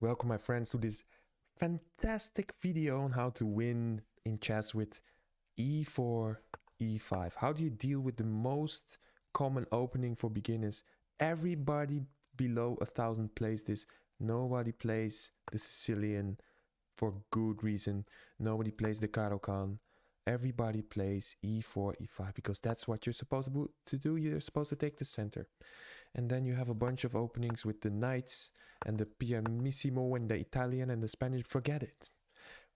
Welcome, my friends, to this fantastic video on how to win in chess with e4, e5. How do you deal with the most common opening for beginners? Everybody below 1,000 plays this. Nobody plays the Sicilian for good reason. Nobody plays the Caro-Kann. Everybody plays e4, e5 because that's what you're supposed to do. You're supposed to take the center. And then you have a bunch of openings with the knights and the pianissimo and the Italian and the Spanish. Forget it.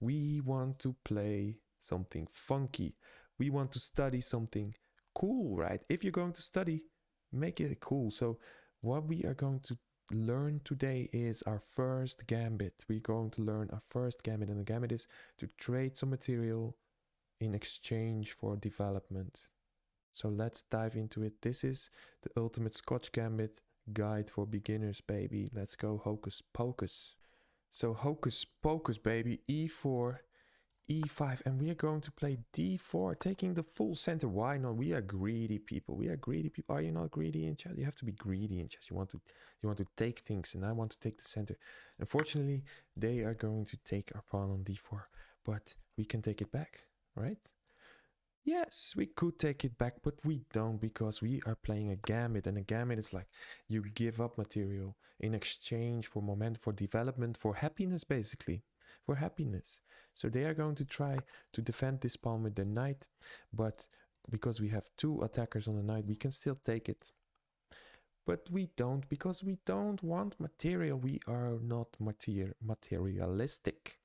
We want to play something funky. We want to study something cool, right? If you're going to study, make it cool. So what we are going to learn today is our first gambit. We're going to learn our first gambit, and the gambit is to trade some material in exchange for development. So let's dive into it. This is the Ultimate Scotch Gambit guide for beginners, baby. Let's go hocus pocus. So hocus pocus, baby. e4, e5, and we are going to play d4, taking the full center. Why not? We are greedy people. We are greedy people. Are you not greedy in chess? You have to be greedy in chess. You want to take things, and I want to take the center. Unfortunately, they are going to take our pawn on d4, but we can take it back, right? Yes, we could take it back, but we don't because we are playing a gambit, and a gambit is like you give up material in exchange for momentum, for development, for happiness, basically, for happiness. So they are going to try to defend this pawn with the knight, but because we have two attackers on the knight, we can still take it. But we don't because we don't want material. We are not materialistic.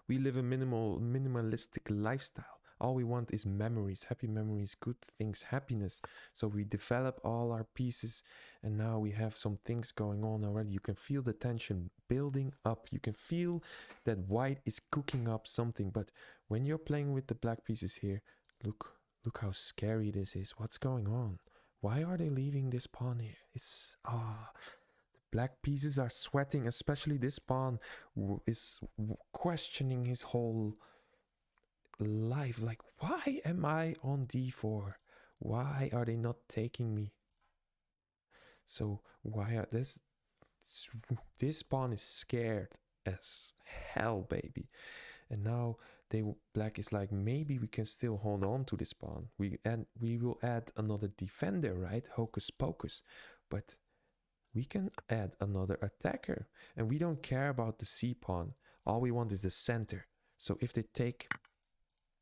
We live a minimalistic lifestyle. All we want is memories, happy memories, good things, happiness. So we develop all our pieces, and now we have some things going on already. You can feel the tension building up. You can feel that white is cooking up something. But when you're playing with the black pieces here, look how scary this is. What's going on? Why are they leaving this pawn here? It's black pieces are sweating, especially this pawn is questioning his whole life. Like, why am I on d4? Why are they not taking me? So why are this pawn is scared as hell, baby. And now black is like, maybe we can still hold on to this pawn. We will add another defender, right? Hocus pocus. But we can add another attacker, and we don't care about the c pawn. All we want is the center. So if they take,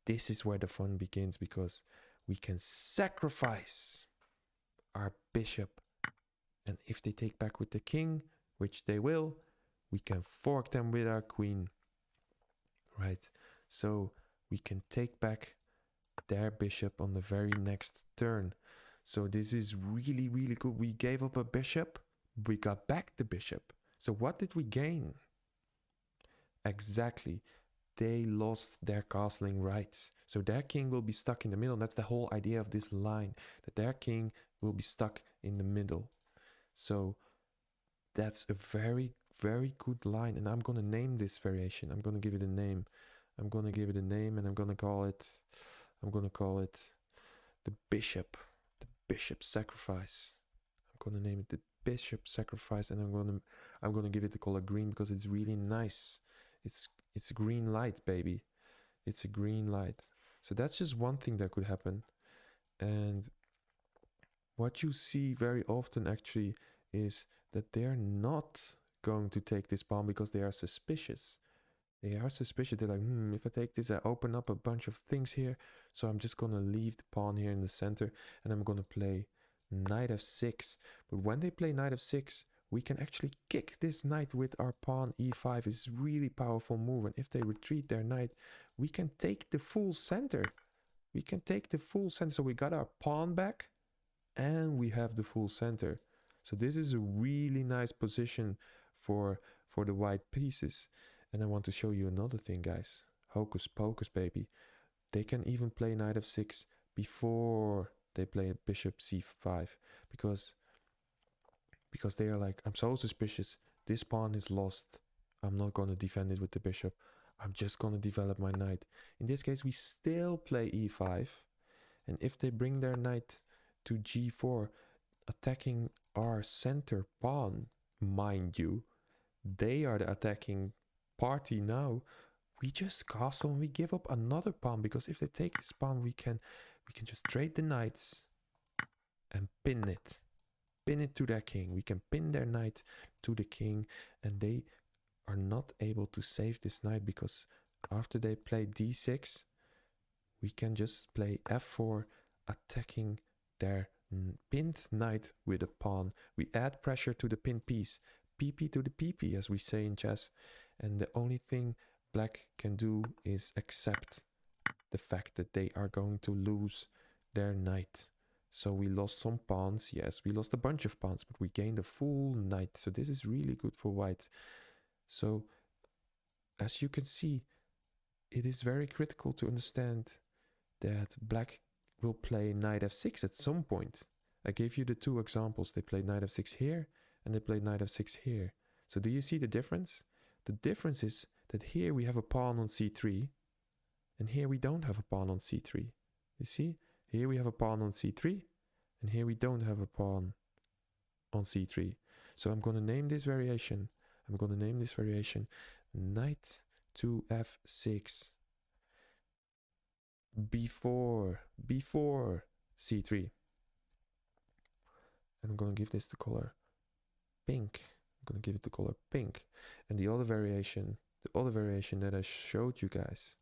this is where the fun begins, because we can sacrifice our bishop, and if they take back with the king, which they will, we can fork them with our queen, right? So we can take back their bishop on the very next turn. So this is really, really good. We gave up a bishop, we got back the bishop. So what did we gain? Exactly. They lost their castling rights. So their king will be stuck in the middle. That's the whole idea of this line, that their king will be stuck in the middle. So that's a very, very good line. And I'm going to name this variation. I'm going to give it a name. And I'm going to call it the bishop sacrifice. I'm going to name it the bishop sacrifice, and I'm going to give it the color green because it's really nice. It's green light, baby. It's a green light. So that's just one thing that could happen. And what you see very often actually is that they're not going to take this pawn because they are suspicious. They're like, if I take this, I open up a bunch of things here. So I'm just going to leave the pawn here in the center, and I'm going to play knight f6. But when they play knight f6, we can actually kick this knight with our pawn e5. It's a really powerful move. And if they retreat their knight, we can take the full center. So we got our pawn back, and we have the full center. So this is a really nice position for the white pieces. And I want to show you another thing, guys. Hocus pocus, baby. They can even play knight f6 before they play bishop c5, because they are like, I'm so suspicious. This pawn is lost. I'm not going to defend it with the bishop. I'm just going to develop my knight. In this case, we still play e5. And if they bring their knight to g4, attacking our center pawn, mind you, they are the attacking party now, we just castle and we give up another pawn, because if they take this pawn, we can just trade the knights and pin it to their king. We can pin their knight to the king, and they are not able to save this knight, because after they play d6, we can just play f4, attacking their pinned knight with a pawn. We add pressure to the pinned piece, pp to the pp, as we say in chess, and the only thing black can do is accept the fact that they are going to lose their knight. So we lost some pawns, yes, we lost a bunch of pawns, but we gained a full knight. So this is really good for white. So as you can see, it is very critical to understand that black will play knight f6 at some point. I gave you the two examples. They played knight f6 here, and they played knight f6 here. So do you see the difference? The difference is that here we have a pawn on c3, and here we don't have a pawn on c3. You see? Here we have a pawn on c3, and here we don't have a pawn on c3. So I'm going to name this variation. Knight to f6 before c3. And I'm going to give this the color pink. I'm going to give it the color pink. And the other variation that I showed you guys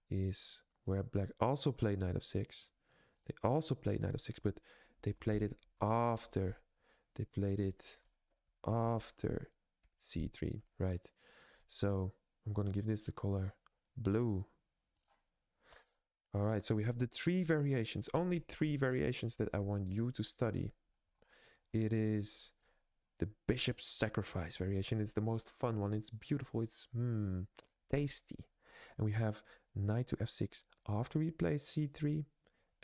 is where black also played knight f6. They also played knight f6, but they played it after. They played it after c3, right? So I'm going to give this the color blue. All right, so we have the three variations, only three variations that I want you to study. It is the bishop sacrifice variation. It's the most fun one. It's beautiful. It's tasty. And we have knight to f6 after we play c3,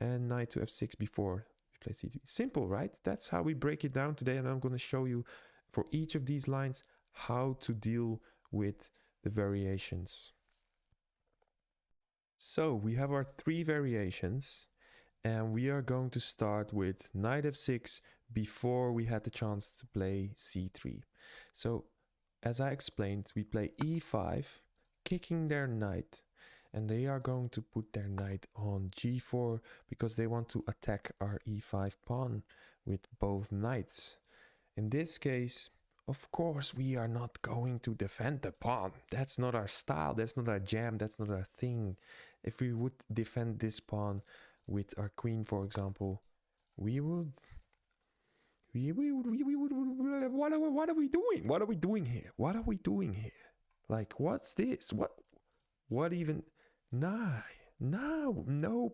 and knight to f6 before we play c3. Simple, right? That's how we break it down today, and I'm going to show you for each of these lines how to deal with the variations. So we have our three variations, and we are going to start with knight f6 before we had the chance to play c3. So as I explained, we play e5, kicking their knight, and they are going to put their knight on g4 because they want to attack our e5 pawn with both knights. In this case, of course, we are not going to defend the pawn. That's not our style, that's not our jam, that's not our thing. If we would defend this pawn with our queen, for example, we would... What are we doing? What are we doing here? What are we doing here? Like, what's this? What even? No,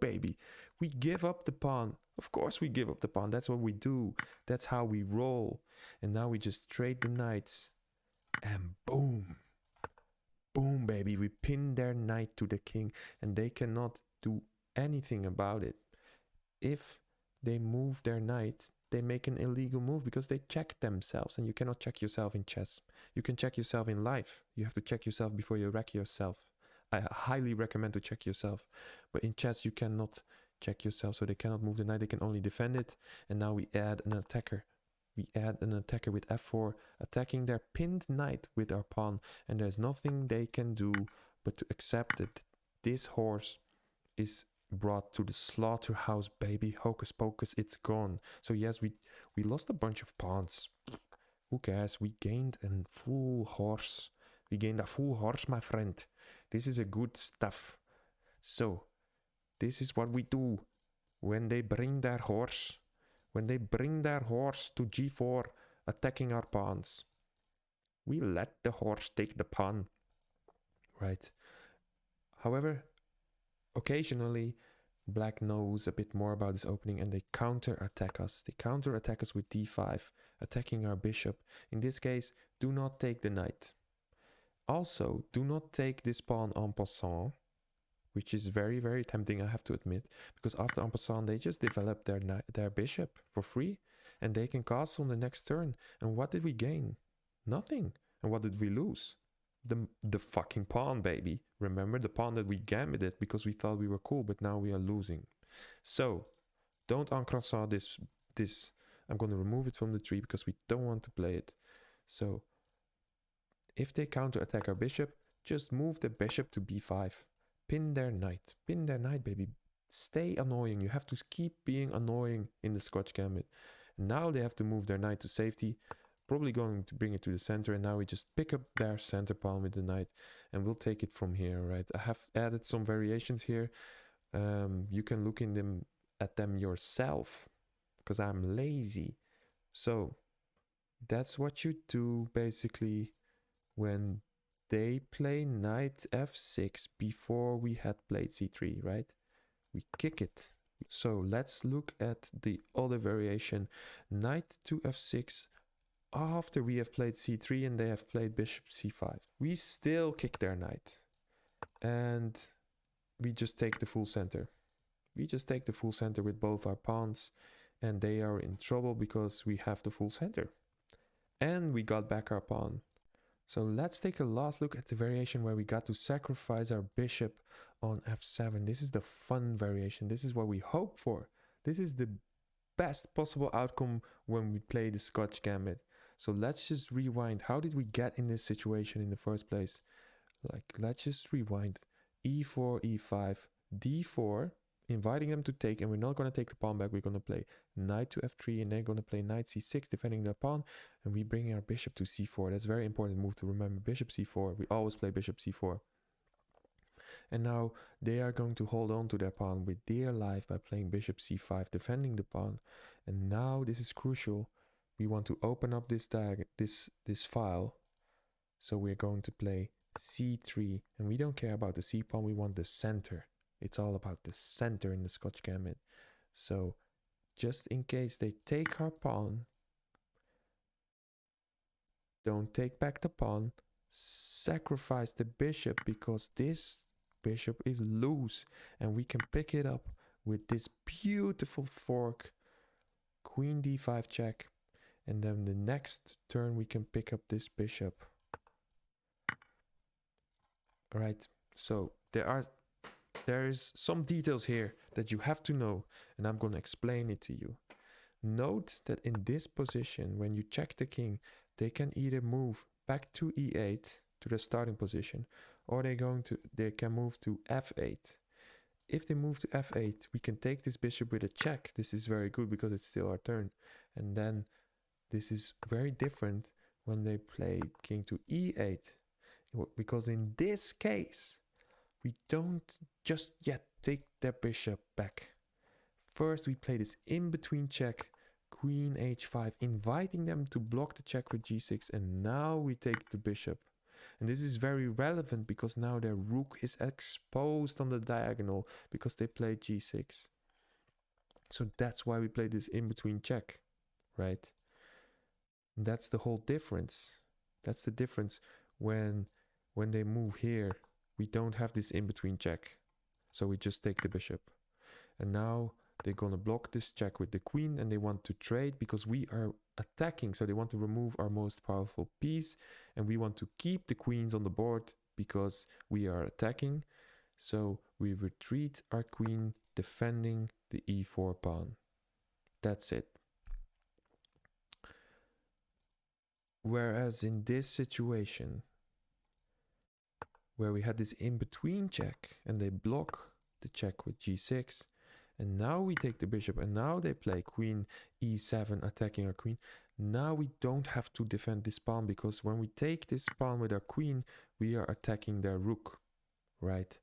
baby. We give up the pawn. Of course we give up the pawn. That's what we do. That's how we roll. And now we just trade the knights. And boom. Boom, baby. We pin their knight to the king. And they cannot do anything about it. If they move their knight, they make an illegal move because they check themselves. And you cannot check yourself in chess. You can check yourself in life. You have to check yourself before you wreck yourself. I highly recommend to check yourself. But in chess, you cannot check yourself. So they cannot move the knight. They can only defend it. And now we add an attacker. We add an attacker with f4, attacking their pinned knight with our pawn. And there's nothing they can do but to accept that this horse is brought to the slaughterhouse, baby. Hocus pocus, it's gone. So yes, we lost a bunch of pawns. Who cares? We gained a full horse. We gained a full horse, my friend. This is a good stuff. So this is what we do when they bring their horse. When they bring their horse to g4, attacking our pawns. We let the horse take the pawn. Right? However, occasionally, black knows a bit more about this opening and they counter-attack us. They counter-attack us with d5, attacking our bishop. In this case, do not take the knight. Also, do not take this pawn en passant, which is very, very tempting, I have to admit, because after en passant, they just develop their bishop for free, and they can castle on the next turn. And what did we gain? Nothing. And what did we lose? The fucking pawn, baby. Remember the pawn that we gambited because we thought we were cool, but now we are losing. So, don't en croissant this. I'm going to remove it from the tree because we don't want to play it. So, If they counter-attack our bishop, just move the bishop to b5. Pin their knight. Pin their knight, baby. Stay annoying. You have to keep being annoying in the Scotch Gambit. Now they have to move their knight to safety. Probably going to bring it to the center, and now we just pick up their center pawn with the knight, and we'll take it from here, right? I have added some variations here. You can look at them yourself, because I'm lazy. So that's what you do basically when they play knight f6 before we had played c3, right? We kick it. So let's look at the other variation, knight to f6. After we have played c3 and they have played bishop c5, we still kick their knight and we just take the full center. We just take the full center with both our pawns, and they are in trouble because we have the full center. And we got back our pawn. So let's take a last look at the variation where we got to sacrifice our bishop on f7. This is the fun variation. This is what we hope for. This is the best possible outcome when we play the Scotch Gambit. So let's just rewind. How did we get in this situation in the first place? Let's just rewind. e4, e5, d4, inviting them to take, and we're not going to take the pawn back. We're going to play knight to f3, and they're going to play knight c6, defending their pawn, and we bring our bishop to c4. That's a very important move to remember. Bishop c4. We always play bishop c4. And now they are going to hold on to their pawn with dear life by playing bishop c5, defending the pawn. And now this is crucial. We want to open up this file. So we're going to play c3, and we don't care about the c pawn. We want the center. It's all about the center in the Scotch Gambit. So just in case they take our pawn, don't take back the pawn. Sacrifice the bishop, because this bishop is loose, and we can pick it up with this beautiful fork. Queen d5 check. And then the next turn we can pick up this bishop. Right, so there is some details here that you have to know, and I'm going to explain it to you. Note that in this position, when you check the king, they can either move back to e8 to the starting position, or they can move to f8. If they move to f8, we can take this bishop with a check. This is very good because it's still our turn. And then this is very different when they play king to e8, because in this case, we don't just yet take their bishop back. First, we play this in-between check, queen h5, inviting them to block the check with g6, and now we take the bishop. And this is very relevant because now their rook is exposed on the diagonal because they played g6. So that's why we play this in-between check, right? And that's the whole difference. That's the difference. When they move here, we don't have this in-between check. So we just take the bishop. And now they're going to block this check with the queen, and they want to trade because we are attacking. So they want to remove our most powerful piece, and we want to keep the queens on the board because we are attacking. So we retreat our queen, defending the e4 pawn. That's it. Whereas in this situation, where we had this in-between check, and they block the check with g6, and now we take the bishop, and now they play queen e7, attacking our queen. Now we don't have to defend this pawn, because when we take this pawn with our queen, we are attacking their rook, right?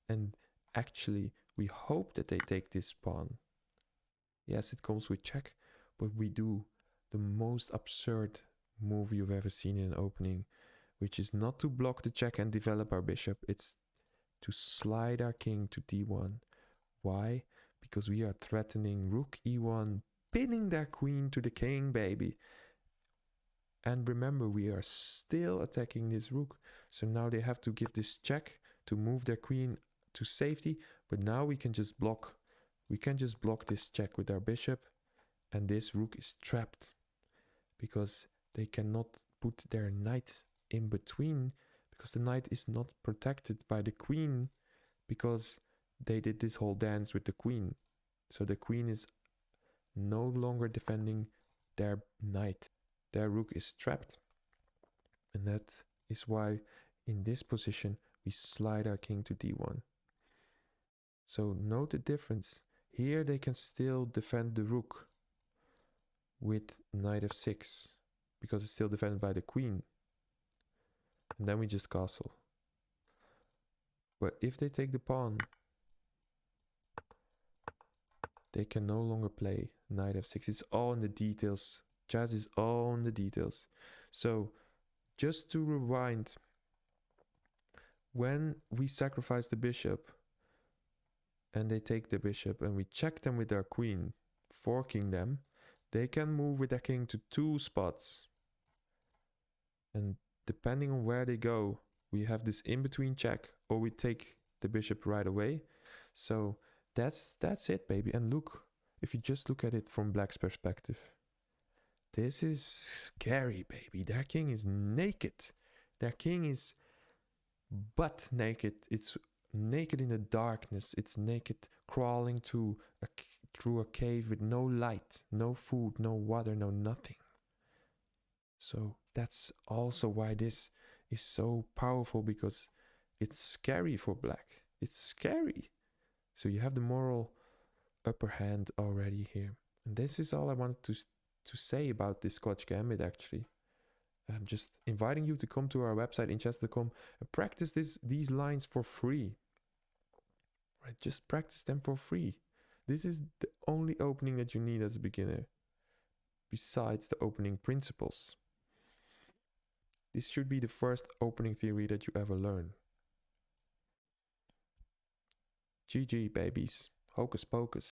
And actually, we hope that they take this pawn. Yes, it comes with check, but we do the most absurd move you've ever seen in an opening, which is not to block the check and develop our bishop. It's to slide our king to d1. Why? Because we are threatening rook e1, pinning their queen to the king, baby. And remember, we are still attacking this rook. So now they have to give this check to move their queen to safety. But now we can just block. We can just block this check with our bishop. And this rook is trapped, because they cannot put their knight in between, because the knight is not protected by the queen, because they did this whole dance with the queen. So the queen is no longer defending their knight. Their rook is trapped. And that is why in this position we slide our king to d1. So note the difference. Here they can still defend the rook with knight f6 because it's still defended by the queen. And then we just castle. But if they take the pawn, they can no longer play knight f6. It's all in the details. Chess is all in the details. So just to rewind, when we sacrifice the bishop and they take the bishop and we check them with our queen, forking them, they can move with their king to 2 spots. And depending on where they go, we have this in-between check, or we take the bishop right away. So that's it, baby. And look, if you just look at it from black's perspective, this is scary, baby. Their king is naked. Their king is butt naked. It's naked in the darkness. It's naked crawling through a cave with no light, no food, no water, no nothing. So that's also why this is so powerful, because it's scary for black. It's scary. So you have the moral upper hand already here. And this is all I wanted to say about this Scotch Gambit, actually. I'm just inviting you to come to our website, inchess.com, and practice these lines for free. Right? Just practice them for free. This is the only opening that you need as a beginner, besides the opening principles. This should be the first opening theory that you ever learn. GG, babies. Hocus pocus.